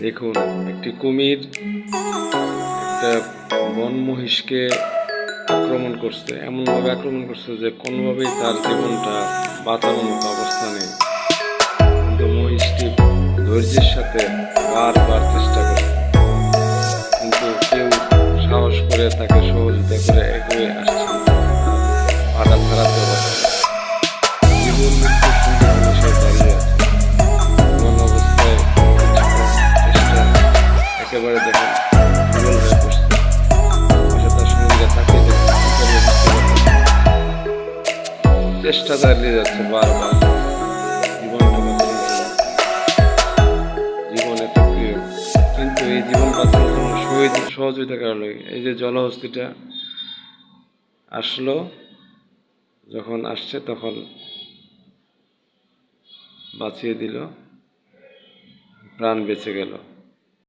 দেখুন, একটি কুমির একটা বন মহিষকে আক্রমণ করছে, এমনভাবে আক্রমণ করছে যে কোনোভাবেই তার জীবনটা বাঁচানোর মতো অবস্থা নেই। কিন্তু মহিষটি ধৈর্যের সাথে বারবার চেষ্টা করছে, কিন্তু কেউ সাহস করে তাকে সহযোগিতা করে এগিয়ে আসছে না, পাটা ছাড়াতে পারছে না। জীবন মৃত্যুর সন্ধিক্ষণে সে দাঁড়িয়ে আছে এমন অবস্থায়। চেষ্টা একেবারে দেখেন বিরল হয়ে পড়ছে। পাশে তার সঙ্গীরা তাকিয়ে দেখছে, কি করবে বুঝতে পারছে না। চেষ্টা চালিয়ে যাচ্ছে বারবার জীবনটা বাঁচানোর জন্য। জীবন এত প্রিয়, কিন্তু এই জীবন বাঁচানোর জন্য সহযোগিতা করা লাগে। এই যে জলহস্তিটা আসলো, যখন আসছে তখন বাঁচিয়ে দিল, প্রাণ বেঁচে গেল।